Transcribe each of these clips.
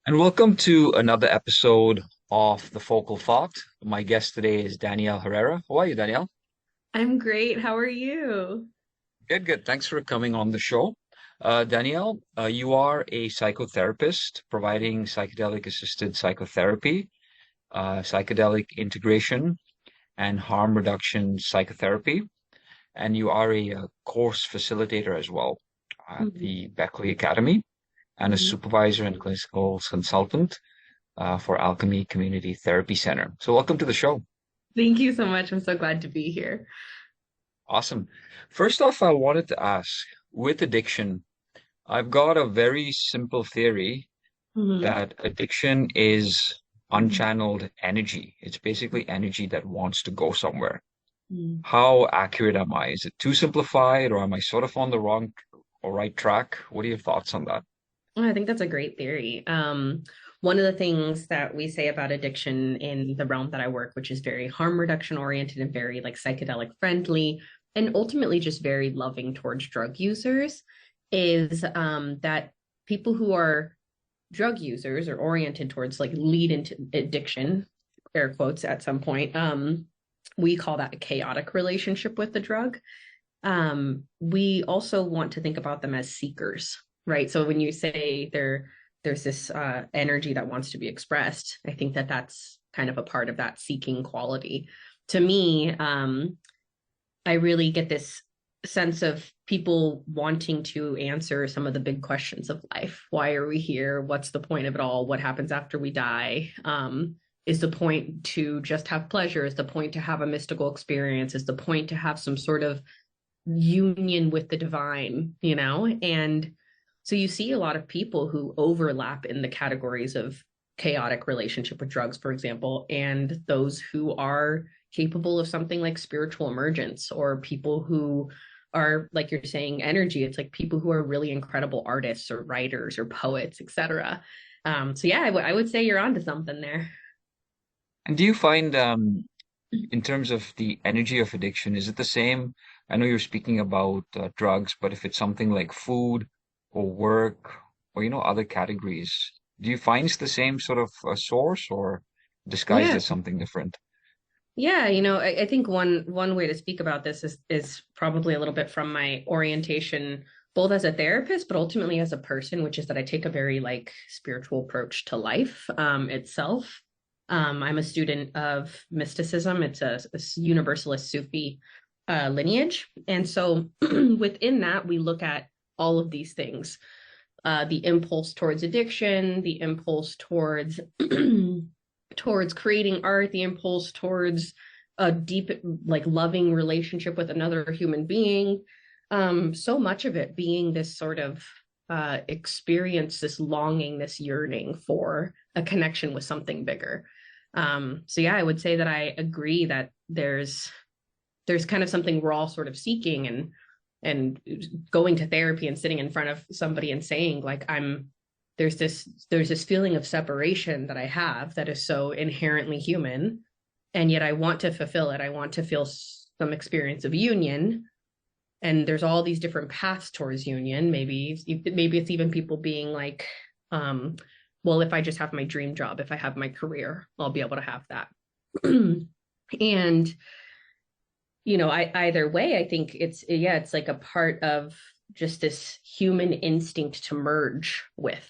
And welcome to another episode of The Focal Thought. My guest today is Danielle Herrera. How are you, Danielle? I'm great. How are you? Good, good. Thanks for coming on the show. Danielle, you are a psychotherapist providing psychedelic-assisted psychotherapy, psychedelic integration, and harm reduction psychotherapy. And you are a, course facilitator as well at Mhm, the Beckley Academy and a mhm. supervisor and clinical consultant for Alchemy Community Therapy Center. So welcome to the show. Thank you so much. I'm so glad to be here. Awesome. First off, I wanted to ask, with addiction, I've got a very simple theory Mhm, that addiction is mhm, unchanneled energy. It's basically energy that wants to go somewhere. mhm. How accurate am I? Is it too simplified, or am I sort of on the wrong or right track? What are your thoughts on that? I think that's a great theory. One of the things that we say about addiction in the realm that I work, which is very harm reduction oriented and very like psychedelic friendly, and ultimately just very loving towards drug users, is that people who are drug users or oriented towards like lead into addiction, air quotes at some point, we call that a chaotic relationship with the drug. We also want to think about them as seekers, right? So when you say there's this energy that wants to be expressed, I think that that's kind of a part of that seeking quality. To me, I really get this sense of people wanting to answer some of the big questions of life. Why are we here? What's the point of it all? What happens after we die? Is the point to just have pleasure? Is the point to have a mystical experience? Is the point to have some sort of union with the divine, you know? And so you see a lot of people who overlap in the categories of chaotic relationship with drugs, for example, and those who are capable of something like spiritual emergence, or people who are, like you're saying, energy. It's like people who are really incredible artists or writers or poets, etc. So yeah, I would say you're onto something there. And do you find, in terms of the energy of addiction, is it the same? I know you're speaking about drugs, but if it's something like food or work or, other categories, do you find it's the same sort of source or disguised Yeah. as something different? Yeah, I think one way to speak about this is probably a little bit from my orientation, both as a therapist, but ultimately as a person, which is that I take a very like spiritual approach to life itself. I'm a student of mysticism. It's a universalist Sufi lineage, and so within that, we look at all of these things: the impulse towards addiction, the impulse towards towards creating art, the impulse towards a deep, like loving relationship with another human being. So much of it being this sort of experience, this longing, this yearning for a connection with something bigger. So yeah, I would say that I agree that there's kind of something we're all sort of seeking, and going to therapy and sitting in front of somebody and saying like there's this feeling of separation that I have that is so inherently human, and yet I want to fulfill it. I want to feel some experience of union, and there's all these different paths towards union. Maybe it's even people being like, um, well, if I just have my dream job, if I have my career, I'll be able to have that. And either way, I think it's like a part of just this human instinct to merge with.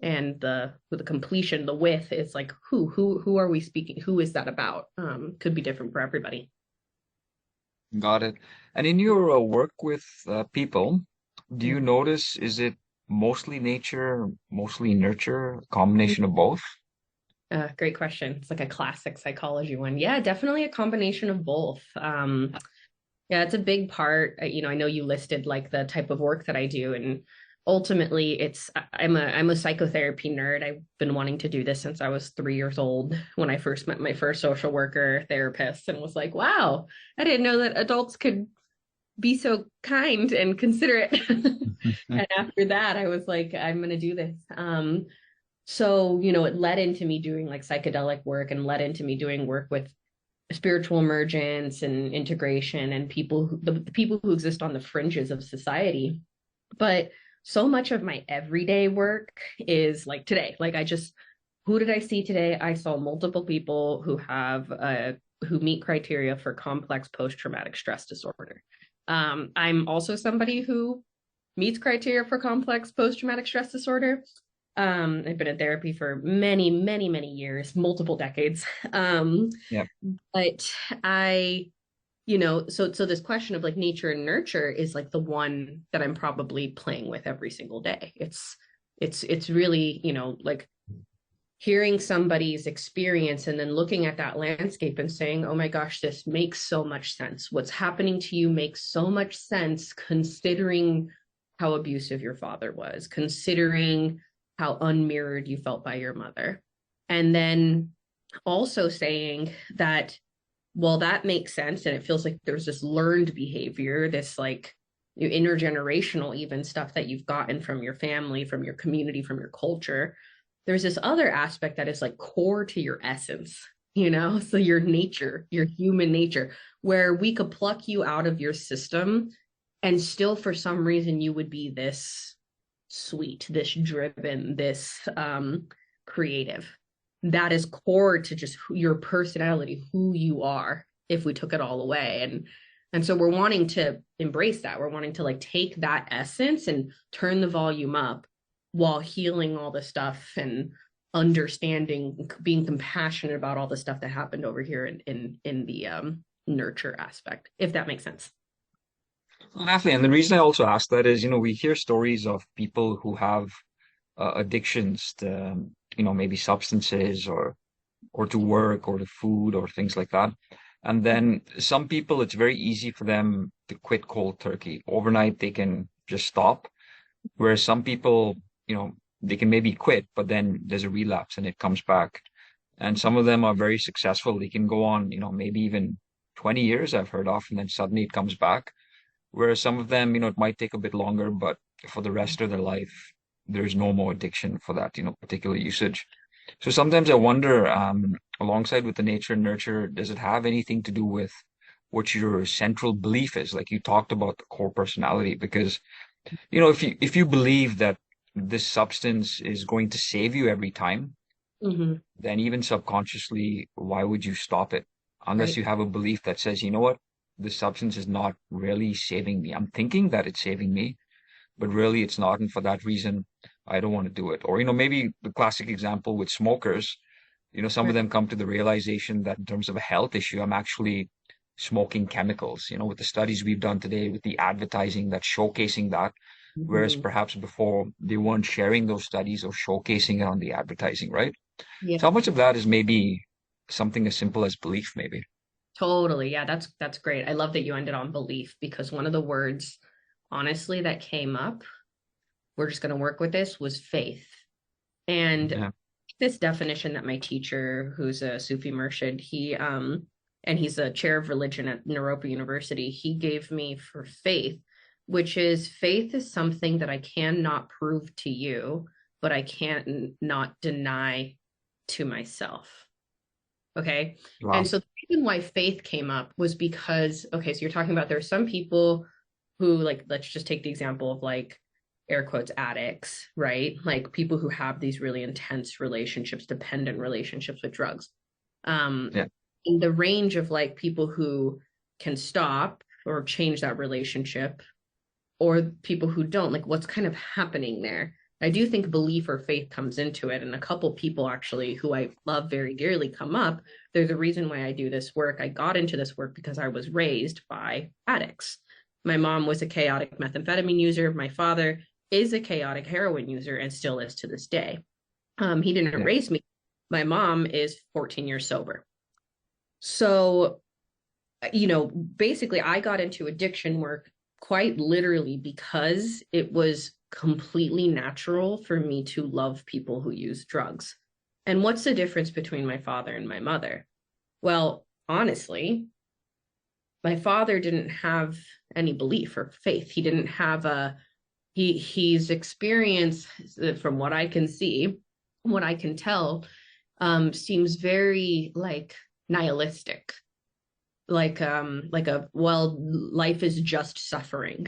And the completion, the with is like who are we speaking? Who is that about? Could be different for everybody. Got it. And in your work with people, do you Mhm. notice, is it mostly nature, mostly nurture, a combination of both? Great question. It's like a classic psychology one. Yeah, definitely a combination of both. Yeah, it's a big part. I know you listed like the type of work that I do, and ultimately, I'm a psychotherapy nerd. I've been wanting to do this since I was 3 years old when I first met my first social worker therapist, and was like, "Wow, I didn't know that adults could be so kind and considerate." And after that, I was like, "I'm gonna do this." So it led into me doing like psychedelic work, and led into me doing work with spiritual emergence and integration, and the people who exist on the fringes of society. But so much of my everyday work is like today. Like who did I see today? I saw multiple people who have who meet criteria for complex post-traumatic stress disorder. I'm also somebody who meets criteria for complex post-traumatic stress disorder. I've been in therapy for many, many, many years, multiple decades. Yeah. But so this question of like nature and nurture is like the one that I'm probably playing with every single day. It's really, like hearing somebody's experience and then looking at that landscape and saying, oh my gosh, this makes so much sense. What's happening to you makes so much sense considering how abusive your father was, considering how unmirrored you felt by your mother. And then also saying that, well, that makes sense. And it feels like there's this learned behavior, this like intergenerational even stuff that you've gotten from your family, from your community, from your culture. There's this other aspect that is like core to your essence, so your nature, your human nature, where we could pluck you out of your system and still for some reason you would be this sweet, this driven, this creative. That is core to just your personality, who you are, if we took it all away. And so we're wanting to embrace that. We're wanting to like take that essence and turn the volume up while healing all the stuff and understanding, being compassionate about all the stuff that happened over here in the nurture aspect, if that makes sense. Well, definitely. And the reason I also ask that is, we hear stories of people who have addictions to, maybe substances or to work or to food or things like that. And then some people, it's very easy for them to quit cold turkey. Overnight, they can just stop. Whereas some people, they can maybe quit, but then there's a relapse and it comes back. And some of them are very successful. They can go on, maybe even 20 years I've heard of, and then suddenly it comes back. Whereas some of them, it might take a bit longer, but for the rest of their life, there's no more addiction for that, particular usage. So sometimes I wonder, alongside with the nature and nurture, does it have anything to do with what your central belief is? Like you talked about the core personality, because, if you believe that this substance is going to save you every time, Mm-hmm. then even subconsciously, why would you stop it? Unless Right. you have a belief that says, you know what, this substance is not really saving me. I'm thinking that it's saving me, but really it's not. And for that reason, I don't want to do it. Or, maybe the classic example with smokers, some of Right. them come to the realization that in terms of a health issue, I'm actually smoking chemicals, with the studies we've done today, with the advertising that's showcasing that, whereas Mm-hmm. perhaps before they weren't sharing those studies or showcasing it on the advertising, right? Yeah. So how much of that is maybe something as simple as belief, maybe? Totally. Yeah, that's great. I love that you ended on belief because one of the words, honestly, that came up, we're just going to work with this, was faith. And Yeah. this definition that my teacher, who's a Sufi Murshid, and he's a chair of religion at Naropa University, he gave me for faith, which is faith is something that I cannot prove to you, but I can't not deny to myself. Okay. And Wow. so the reason why faith came up was because, okay, so you're talking about there are some people who, like, let's just take the example of like air quotes addicts, right? Like people who have these really intense relationships, dependent relationships with drugs. Um, Yeah. in the range of like people who can stop or change that relationship, or people who don't, like what's kind of happening there. I do think belief or faith comes into it. And a couple people actually who I love very dearly come up. There's a reason why I do this work. I got into this work because I was raised by addicts. My mom was a chaotic methamphetamine user. My father is a chaotic heroin user and still is to this day. He didn't Yeah. raise me. My mom is 14 years sober. So, basically, I got into addiction work quite literally because it was completely natural for me to love people who use drugs. And what's the difference between my father and my mother? Well, honestly, my father didn't have any belief or faith. He didn't have he's experienced, from what I can see, what I can tell, seems very like nihilistic, like a, well, life is just suffering.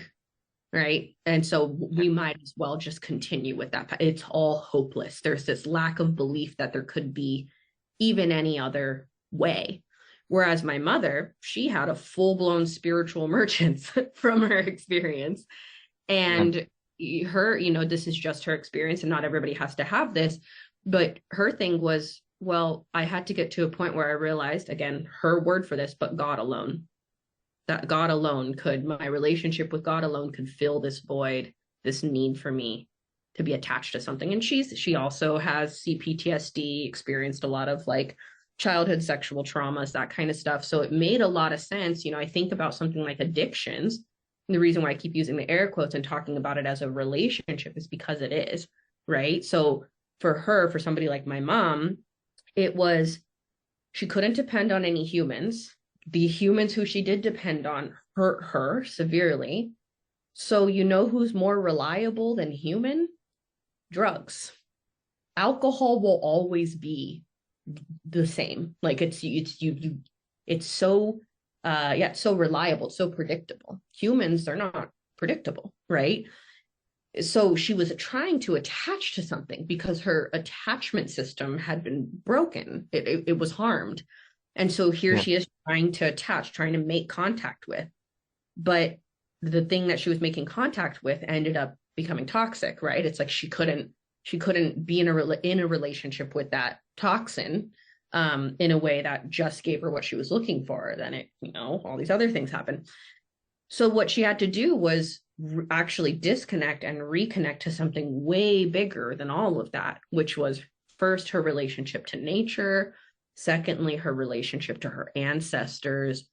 right? And so we might as well just continue with that. It's all hopeless. There's this lack of belief that there could be even any other way. Whereas my mother, she had a full-blown spiritual emergence from her experience. Yeah. And her, this is just her experience and not everybody has to have this. But her thing was, well, I had to get to a point where I realized, again, her word for this, but God alone, that God alone could, my relationship with God alone could fill this void, this need for me to be attached to something. And she also has CPTSD, experienced a lot of like childhood sexual traumas, that kind of stuff. So it made a lot of sense. I think about something like addictions. And the reason why I keep using the air quotes and talking about it as a relationship is because it is, right? So for her, for somebody like my mom, it was, she couldn't depend on any humans. The humans who she did depend on hurt her severely. So who's more reliable than human? Drugs. Alcohol will always be the same. Like it's so it's so reliable, so predictable. Humans, they're not predictable, right? So she was trying to attach to something because her attachment system had been broken. It was harmed. And so here Yeah. she is trying to attach, trying to make contact with. But the thing that she was making contact with ended up becoming toxic, right? It's like she couldn't be in a relationship with that toxin in a way that just gave her what she was looking for. Then all these other things happen. So what she had to do was actually disconnect and reconnect to something way bigger than all of that, which was first her relationship to nature, secondly her relationship to her ancestors,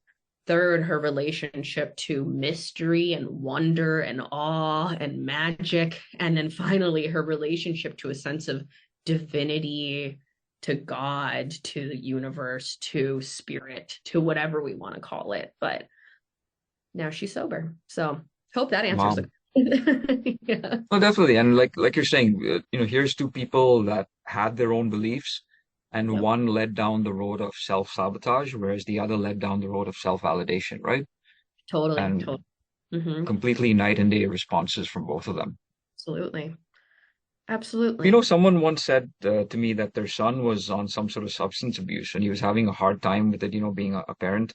third her relationship to mystery and wonder and awe and magic, and then finally her relationship to a sense of divinity, to God, to the universe, to spirit, to whatever we want to call it. But now she's sober. So hope that answers Wow. it. Yeah. Well, definitely. And like you're saying, here's two people that had their own beliefs, and Yep. one led down the road of self-sabotage, whereas the other led down the road of self-validation, right? Totally. And Totally. Hmm. completely night and day responses from both of them. Absolutely. Absolutely. Someone once said to me that their son was on some sort of substance abuse and he was having a hard time with it, being a parent.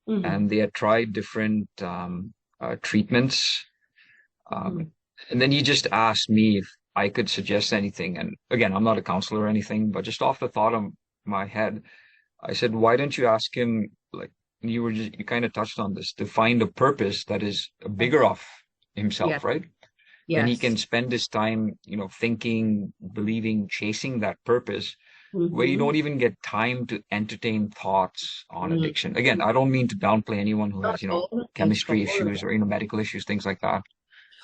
Hmm. And they had tried different treatments. Hmm. Um, and then he just asked me if I could suggest anything. And again, I'm not a counselor or anything, but just off the thought of my head, I said, why don't you ask him, like you kind of touched on this, to find a purpose that is bigger Yes. off himself, Yes. right? Then he Yes. can spend his time, thinking, believing, chasing that purpose where you Hmm. don't even get time to entertain thoughts on Hmm. addiction. Again, I don't mean to downplay anyone who Oh, has, totally. chemistry Totally. issues or, medical issues, things like that.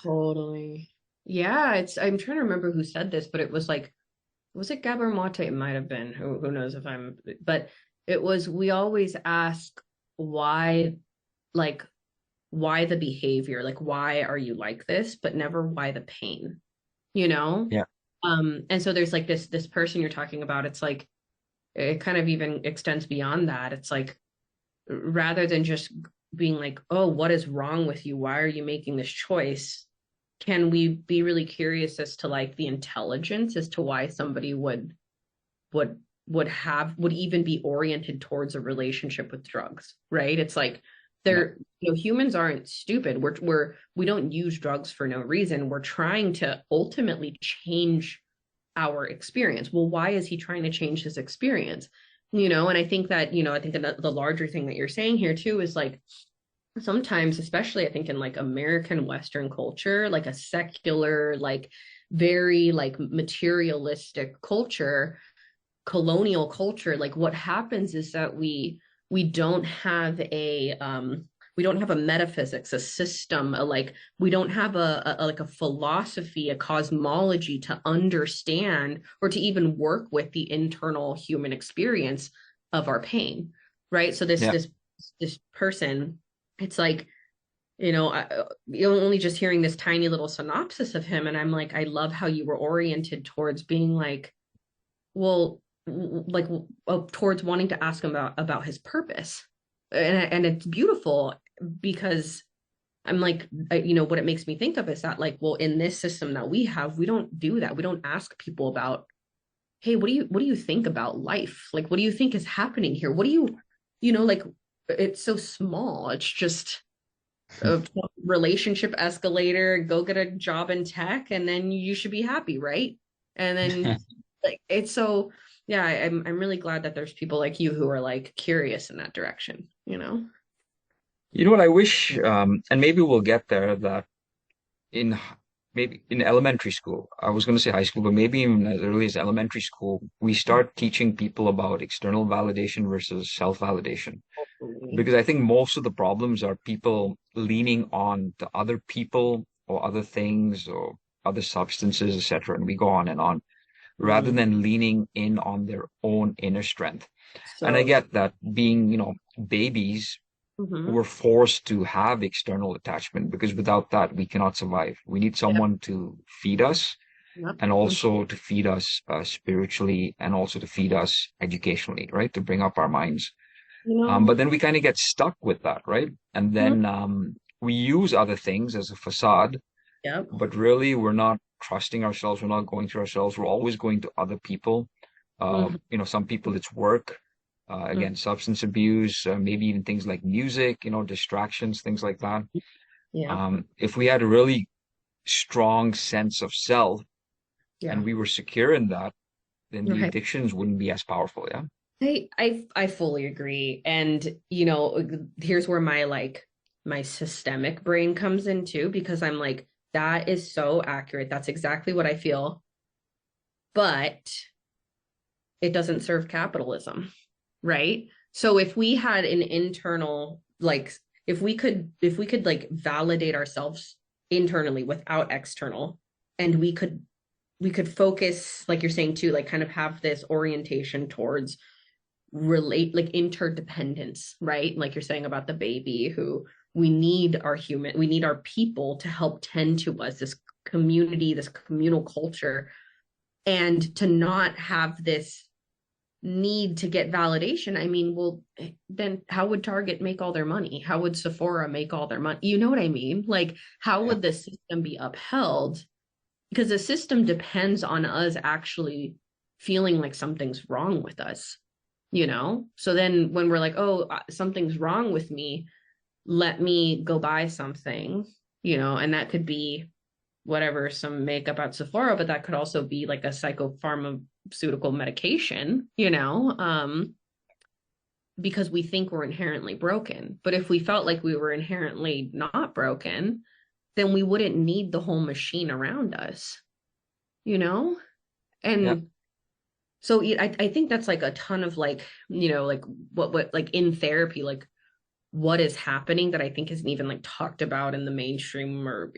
Totally. Yeah, I'm trying to remember who said this, but it was like, was it Gabor Mate? It might have been. Who knows if I'm, but it was, we always ask why, like, why the behavior? Like, why are you like this? But never why the pain, you know? Yeah. And so there's like this person you're talking about, it's like, it kind of even extends beyond that. It's like, rather than just being like, oh, what is wrong with you? Why are you making this choice? Can we be really curious as to like the intelligence as to why somebody would would even be oriented towards a relationship with drugs, right? It's like Yeah. they're, humans aren't stupid. We don't use drugs for no reason. We're trying to ultimately change our experience. Well, why is he trying to change his experience? And I think that, I think that the larger thing that you're saying here too is like, sometimes, especially I think in like American Western culture, like a secular, like very like materialistic culture, colonial culture, like what happens is that we don't have a metaphysics, a system, like we don't have like a philosophy, a cosmology to understand or to even work with the internal human experience of our pain, right? So Yeah. this person, it's like, you're only just hearing this tiny little synopsis of him, and I'm like, I love how you were oriented towards being like, well, like towards wanting to ask him about his purpose, and it's beautiful because I'm like, what it makes me think of is that, like, well, in this system that we have, we don't do that. We don't ask people about, hey, what do you think about life? Like, what do you think is happening here? What do like, it's so small. It's just a relationship escalator, go get a job in tech, and then you should be happy, right? And then like it's so yeah, I'm really glad that there's people like you who are like curious in that direction, you know? You know what I wish, and maybe we'll get there, that in maybe in elementary school, I was going to say high school, but maybe even as early as elementary school, we start teaching people about external validation versus self-validation. Absolutely. Because I think most of the problems are people leaning on to other people or other things or other substances, etc. And we go on and on, rather Mm, than leaning in on their own inner strength. And I so get that being, babies, mhm. we're forced to have external attachment because without that, we cannot survive. We need Yep, someone to feed us yep. and also to feed us spiritually and also to feed us educationally, right? To bring up our minds. You know, But then we kind of get stuck with that, right? And yep, then we use other things as a facade, yep. but really we're not trusting ourselves. We're not going to ourselves. We're always going to other people. Mhm, Some people it's work, mhm. again, substance abuse, maybe even things like music, distractions, things like that. Yeah, If we had a really strong sense of self yeah. and we were secure in that, then the Right. addictions wouldn't be as powerful. Yeah. I fully agree. And here's where my systemic brain comes in too, because I'm like, that is so accurate. That's exactly what I feel. But it doesn't serve capitalism, right? So if we had an internal, like, if we could like validate ourselves internally without external, and we could focus, like you're saying too, like kind of have this orientation towards relate, like interdependence, right? Like you're saying about the baby who we need our people to help tend to us, this community, this communal culture, and to not have this need to get validation. I mean, well, then how would Target make all their money? How would Sephora make all their money? You know what I mean? Like, how Yeah. would the system be upheld? Because the system depends on us actually feeling like something's wrong with us, So then when we're like, oh, something's wrong with me, let me go buy something, and that could be whatever, some makeup at Sephora, but that could also be like a psychopharmaceutical medication, because we think we're inherently broken. But if we felt like we were inherently not broken, then we wouldn't need the whole machine around us, you know? Yeah. And so I think that's like a ton of like, like what like in therapy, like what is happening that I think isn't even like talked about in the mainstream or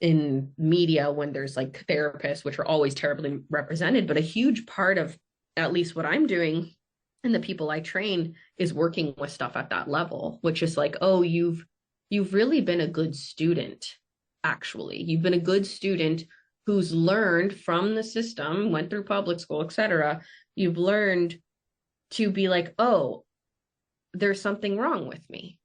in media, when there's like therapists, which are always terribly represented. But a huge part of at least what I'm doing and the people I train is working with stuff at that level, which is like, oh, you've really been a good student. Actually, you've been a good student who's learned from the system, went through public school, etc. You've learned to be like, oh, there's something wrong with me,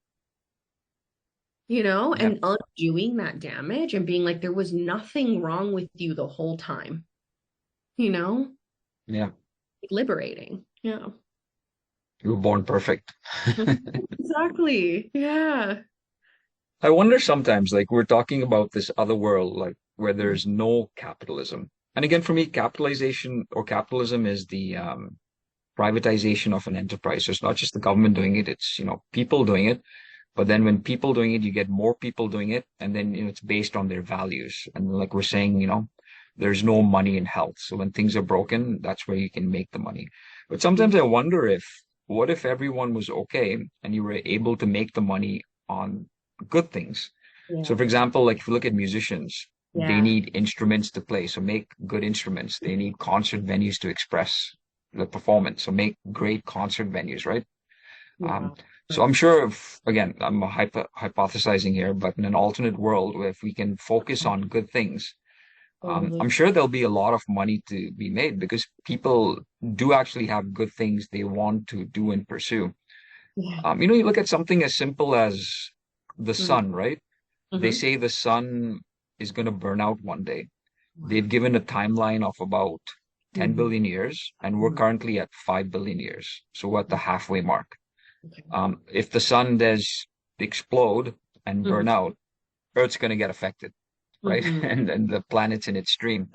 Yeah. and undoing that damage and being like, there was nothing wrong with you the whole time, you know, Yeah. liberating. Yeah. You were born perfect. Exactly. Yeah. I wonder sometimes, like we're talking about this other world, like where there's no capitalism. And again, for me, capitalization or capitalism is the privatization of an enterprise. So it's not just the government doing it, it's, people doing it. But then when people doing it, you get more people doing it, and then it's based on their values. And like we're saying, there's no money in health. So when things are broken, that's where you can make the money. But sometimes I wonder what if everyone was okay and you were able to make the money on good things? So Yeah. for example, like if you look at musicians, they Yeah. need instruments to play. So make good instruments. They need concert venues to express the performance. So make great concert venues, right? Um, Yeah. so I'm sure if, again, I'm hypothesizing here, but in an alternate world where if we can focus on good things, Totally. I'm sure there'll be a lot of money to be made because people do actually have good things they want to do and pursue. Yeah. You look at something as simple as the Mm-hmm. sun, right? They Mm-hmm. say the sun is going to burn out one day. They've Wow. given a timeline of about 10 Mm-hmm. billion years, and we're Mm-hmm. currently at 5 billion years. So we're at the halfway mark. Okay. If the sun does explode and burn Mm-hmm. out, Earth's going to get affected, right? Mm-hmm. And the planet's in its stream.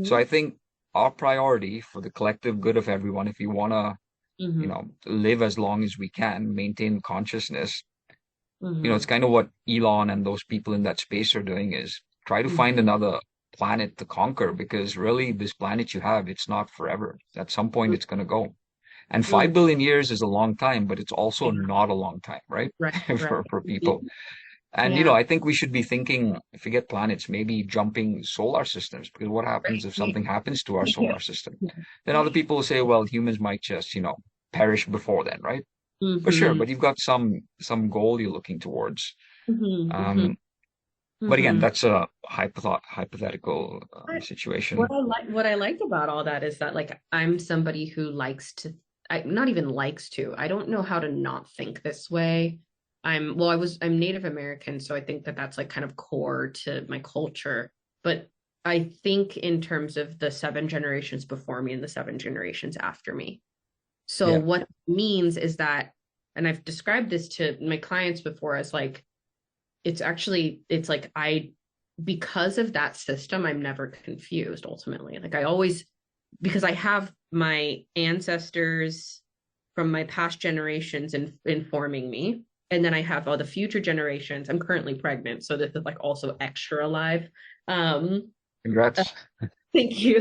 So Mm-hmm. I think our priority for the collective good of everyone, if you want to, Mm-hmm. live as long as we can, maintain consciousness, it's Mm-hmm. kind of what Elon and those people in that space are doing is try to find another planet to conquer because really this planet you have, it's not forever. At some point it's going to go. And Mm-hmm. 5 billion years is a long time, but it's also Yeah. not a long time, right? Right. Right. For people. And, Yeah. I think we should be thinking, forget planets, maybe jumping solar systems, because what happens if Right. something happens to our Yeah. solar system? Then other people will say, well, humans might just, perish before then, right? But sure, Mm-hmm. but you've got some goal you're looking towards. Mm-hmm. Mm-hmm. Um, but again, Mm-hmm. that's a hypothetical What situation. I like about all that is that like I'm somebody who likes to not even likes to. I don't know how to not think this way. I'm Native American, so I think that that's like kind of core to my culture. But I think in terms of the seven generations before me and the seven generations after me. So Yeah, what it means is that, and I've described this to my clients before as like it's like because of that system, I'm never confused ultimately. Like I always, because I have my ancestors from my past generations informing me. And then I have all the future generations. I'm currently pregnant, so this is like also extra alive. Um, congrats. Thank you.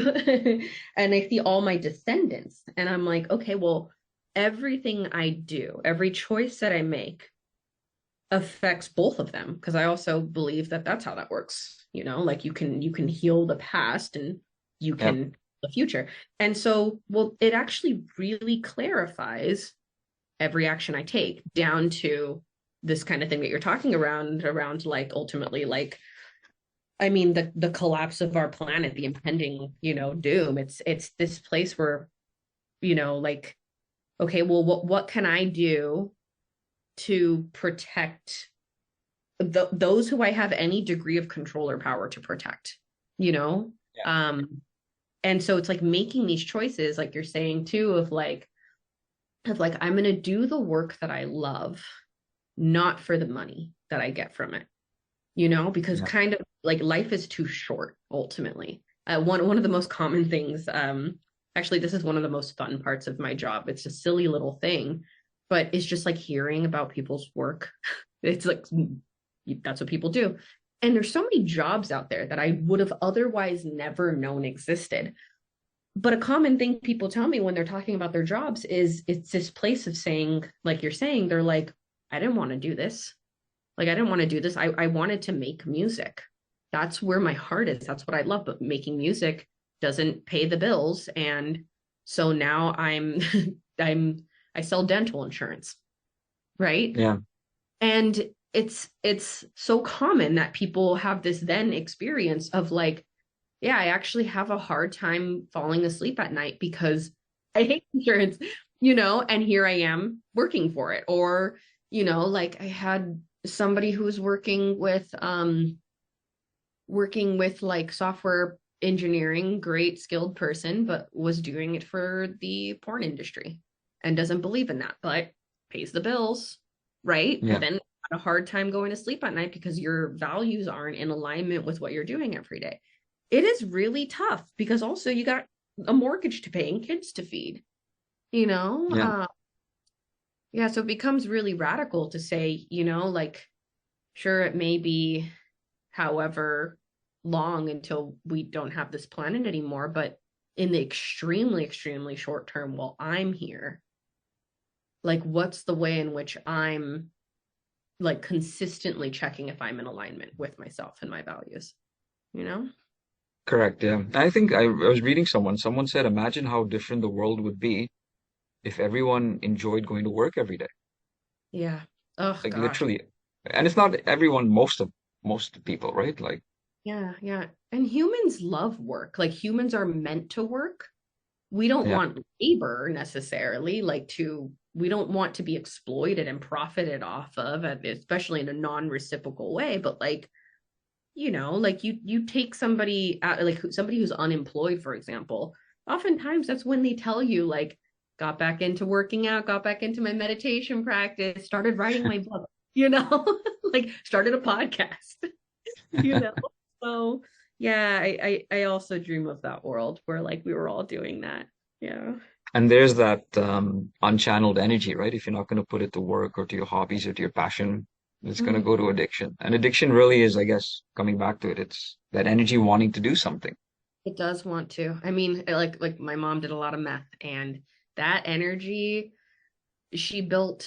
And I see all my descendants, and I'm like, okay, well, everything I do, every choice that I make affects both of them because I also believe that that's how that works, like you can heal the past and you Yeah, can the future. And so, well, it actually really clarifies every action I take down to this kind of thing that you're talking around like ultimately like I mean the collapse of our planet, the impending, doom. It's this place where, like, okay, well, what can I do to protect those who I have any degree of control or power to protect, you know? yeah, Um, and so it's like making these choices, like you're saying too, of like, I'm gonna do the work that I love, not for the money that I get from it, because yeah. kind of like life is too short ultimately. One of the most common things, actually, this is one of the most fun parts of my job. It's a silly little thing, but it's just like hearing about people's work. It's like that's what people do. And there's so many jobs out there that I would have otherwise never known existed. But a common thing people tell me when they're talking about their jobs is it's this place of saying, like you're saying, they're like, I didn't want to do this. Like, I didn't want to do this. I wanted to make music. That's where my heart is. That's what I love. But making music doesn't pay the bills. And so now I'm, I sell dental insurance, right? Yeah. And it's so common that people have this then experience of like, yeah, I actually have a hard time falling asleep at night because I hate insurance, and here I am working for it. Or, like I had somebody who was working with like software engineering, great skilled person, but was doing it for the porn industry and doesn't believe in that, but pays the bills, right? But Yeah. then had a hard time going to sleep at night because your values aren't in alignment with what you're doing every day. It is really tough because also you got a mortgage to pay and kids to feed, you know? Yeah. Yeah, so it becomes really radical to say, like, sure, it may be however long until we don't have this planet anymore, but in the extremely, extremely short term, while I'm here, like, what's the way in which I'm like consistently checking if I'm in alignment with myself and my values, you know? Correct. Yeah. I think I was reading someone said, imagine how different the world would be if everyone enjoyed going to work every day. Yeah. Oh Like gosh. literally. And it's not everyone, most people, right? Like, Yeah, yeah. And humans love work. Like humans are meant to work. We don't yeah, want labor necessarily, like to we don't want to be exploited and profited off of, especially in a non-reciprocal way. But like, you know, like you take somebody out, like somebody who's unemployed, for example, oftentimes that's when they tell you like, got back into working out, got back into my meditation practice, started writing my book, you know, like started a podcast, you know. So yeah, I also dream of that world where like we were all doing that. Yeah. And there's that unchanneled energy, right? If you're not going to put it to work or to your hobbies or to your passion, it's going to Mhm. go to addiction. And addiction really is, I guess, coming back to it, it's that energy wanting to do something. It does want to. I mean, like my mom did a lot of meth, and that energy, she built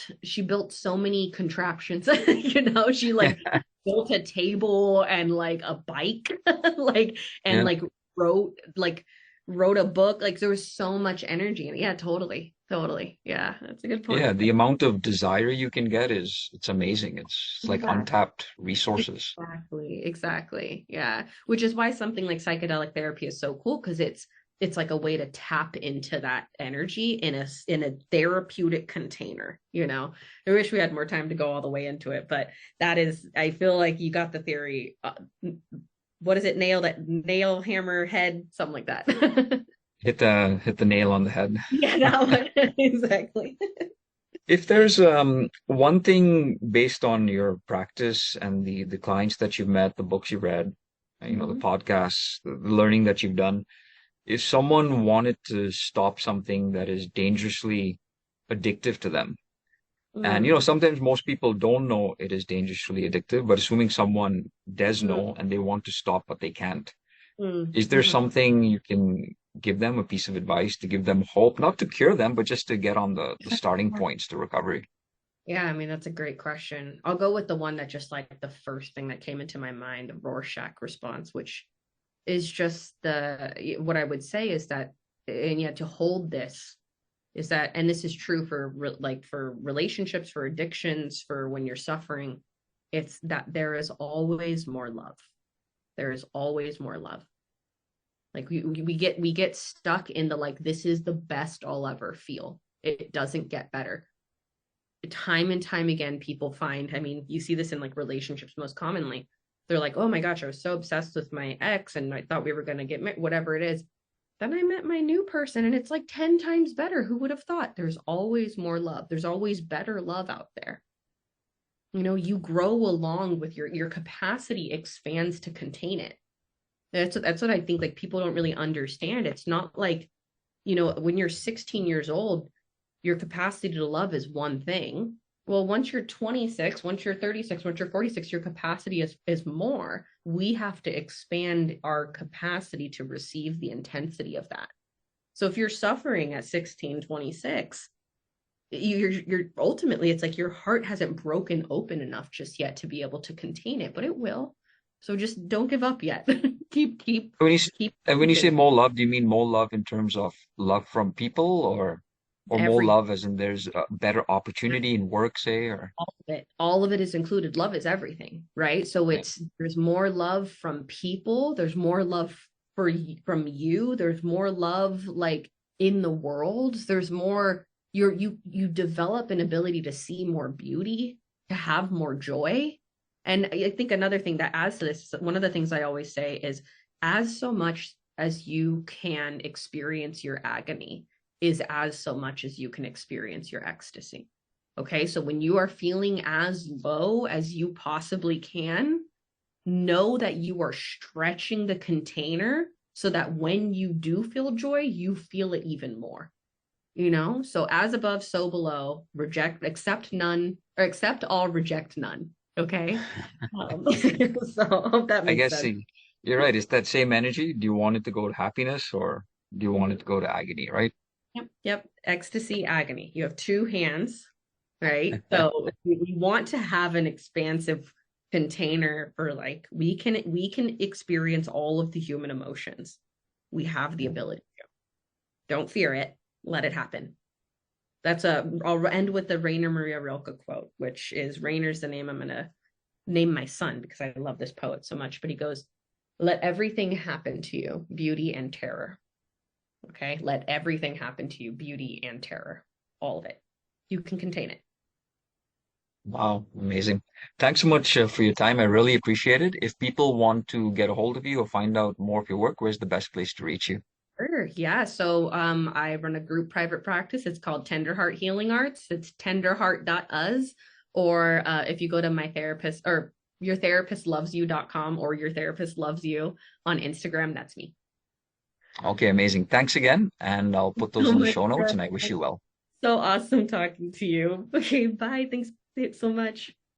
so many contraptions. You know, she like built a table and like a bike, like, and Yeah. like wrote a book. Like there was so much energy in it. Yeah, totally. Totally. Yeah, that's a good Yeah, point. the amount of desire you can get is it's amazing. It's like Exactly. untapped resources. Exactly, exactly. Yeah. Which is why something like psychedelic therapy is so cool, because it's like a way to tap into that energy in a therapeutic container, you know. I wish we had more time to go all the way into it, but that is, I feel like you got the theory. What is it? Nail, hammer, head, something like that. Hit the nail on the head. Yeah, that one. Exactly. If there's one thing based on your practice and the clients that you've met, the books you've read, the Mhm. podcasts, the learning that you've done, if someone wanted to stop something that is dangerously addictive to them, and Mm, sometimes most people don't know it is dangerously addictive, but assuming someone does mm, know and they want to stop but they can't, mm, is there mhm. something you can give them, a piece of advice to give them hope, not to cure them, but just to get on the starting points to recovery? Yeah, I mean, that's a great question. I'll go with the one that just like the first thing that came into my mind, the Rorschach response, which is just what I would say is that, and yet to hold this is that, and this is true for like for relationships, for addictions, for when you're suffering, it's that there is always more love. There is always more love. Like we get stuck in the like, this is the best I'll ever feel. It doesn't get better. Time and time again, people find, I mean, you see this in like relationships most commonly. They're like, oh my gosh, I was so obsessed with my ex and I thought we were going to get married, whatever it is. Then I met my new person and it's like 10 times better. Who would have thought? There's always more love. There's always better love out there. You know, you grow along with your capacity expands to contain it. That's what I think like people don't really understand. It's not like, you know, when you're 16 years old, your capacity to love is one thing. Well, once you're 26, once you're 36, once you're 46, your capacity is more. We have to expand our capacity to receive the intensity of that. So if you're suffering at 16, 26, you're ultimately, it's like your heart hasn't broken open enough just yet to be able to contain it, but it will. So just don't give up yet. keep keep When you keep and when you say keeping more love, do you mean more love in terms of love from people, or more every love as in there's a better opportunity in work, say, or all of it is included. Love is everything, right? So yeah. it's, there's more love from people, there's more love from you, there's more love like in the world, there's more, you develop an ability to see more beauty, to have more joy. And I think another thing that adds to this, one of the things I always say is, as so much as you can experience your agony is as so much as you can experience your ecstasy. Okay, so when you are feeling as low as you possibly can, know that you are stretching the container so that when you do feel joy, you feel it even more. You know, so as above, so below, reject, accept none, or accept all, reject none. Okay. So I hope that I makes guess sense. you're right. It's that same energy. Do you want it to go to happiness or do you want it Mhm. to go to agony, right? Yep. Yep. Ecstasy, agony. You have two hands, right? So we want to have an expansive container for like, we can experience all of the human emotions. We have the ability to. Don't fear it. Let it happen. I'll end with the Rainer Maria Rilke quote, which is, Rainer's the name I'm gonna name my son because I love this poet so much. But he goes, let everything happen to you, beauty and terror. Okay. Let everything happen to you, beauty and terror, all of it. you can contain it. Wow, amazing. Thanks so much for your time. I really appreciate it. If people want to get a hold of you or find out more of your work, where's the best place to reach you? Sure. Yeah. So I run a group private practice. It's called Tender Heart Healing Arts. It's tenderheart.us. Or if you go to my therapist or yourtherapistlovesyou.com or your therapist loves you on Instagram, that's me. Okay, amazing. Thanks again. And I'll put those So in the much. show notes and I wish you well. So awesome talking to you. Okay, bye. Thanks so much.